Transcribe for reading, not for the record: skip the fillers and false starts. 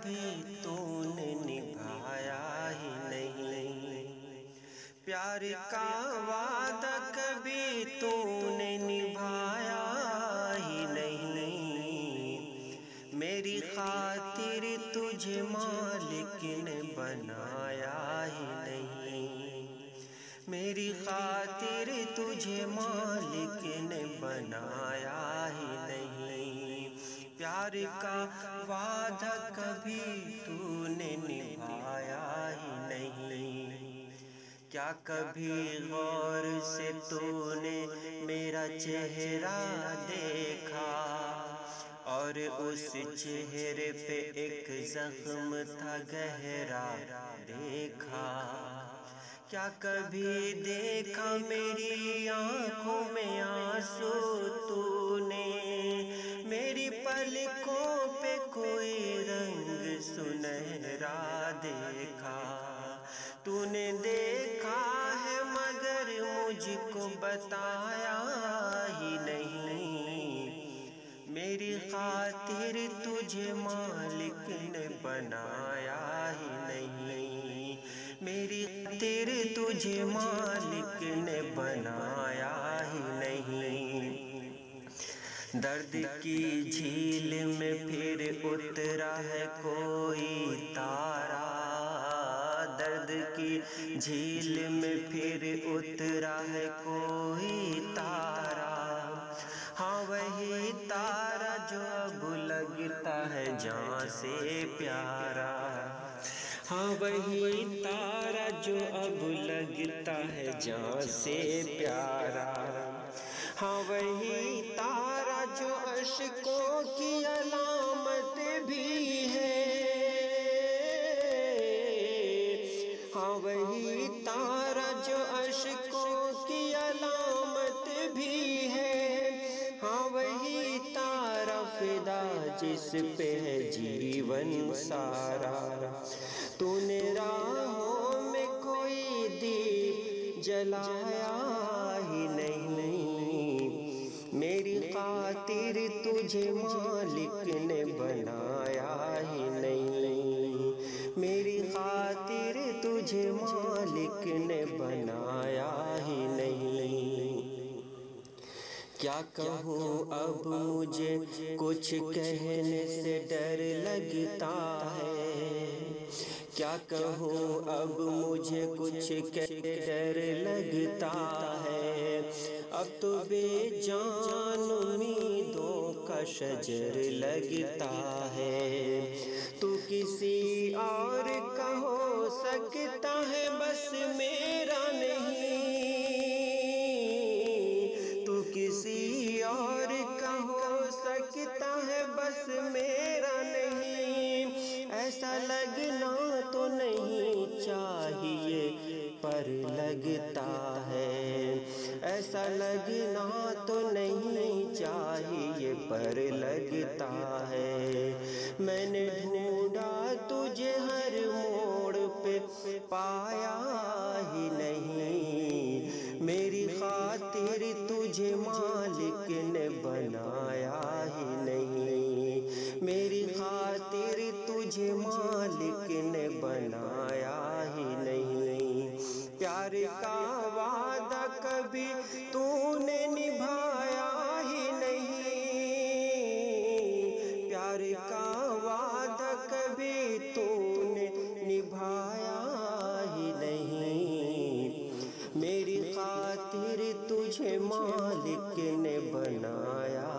کبھی تو نے نبھایا ہی نہیں، پیار کا وعدہ کبھی تو نے نبھایا ہی نہیں، میری خاطر تجھے مالک نے بنایا ہی نہیں، میری خاطر تجھے مالک نے بنایا ہی نہیں، پیار کا وعدہ کبھی تو نے نبھایا ہی نہیں، کیا کبھی غور سے تو نے میرا چہرہ دیکھا، اور اس چہرے پہ ایک زخم تھا گہرا دیکھا، کیا کبھی دیکھا میری آنکھوں میں آنسو تو نے، میری پلکوں پہ کوئی رنگ سنہرا دیکھا، تو نے دیکھا ہے مگر مجھ کو بتایا ہی نہیں، میری خاطر تجھے مالک نے بنایا ہی نہیں، میری خاطر تجھے مالک نے بنایا ہی نہیں، درد کی جھیل میں پھر اترا ہے کوئی تارا، درد کی جھیل میں پھر اترا ہے کوئی تارا، ہاں وہی تارا جو اب لگتا ہے جان سے پیارا، ہاں وہی تارا جو اب لگتا ہے جان سے پیارا، ہاں وہی تارا جو اشکوں کی علامت بھی ہے، ہاں وہی تارا جو اشکوں کی علامت بھی ہے، ہاں وہی تارا فدا جس پہ ہے جیون سارا، تو نے راہوں میں کوئی دیپ جلایا ہی نہیں، میری خاطر تجھے مالک نے بنایا ہی نہیں، میری خاطر تجھے مالک نے بنایا ہی نہیں، کیا کہوں اب مجھے کچھ کہنے سے ڈر لگتا ہے، کیا کہوں اب مجھے کچھ کہنے ڈر لگتا ہے، اب تو بے جان امیدوں کا شجر لگتا ہے، تو کسی اور کا ہو سکتا ہے بس میرا نہیں، تو کسی اور کا ہو سکتا ہے بس میرا نہیں، ایسا لگنا تو نہیں چاہیے پر لگتا ہے، ایسا لگنا تو نہیں چاہیے پر لگتا ہے، میں نے ڈھونڈا تجھے ہر موڑ پہ پایا ہی نہیں، میری خاطر تجھے مالک نے بنایا ہی نہیں، میری خاطر تجھے مالک نے بنایا ہی نہیں، پیار کا وعدہ کبھی تو نے نبھایا ہی نہیں، پیار کا وعدہ کبھی تو نے نبھایا ہی نہیں، میری خاطر تجھے مالک نے بنایا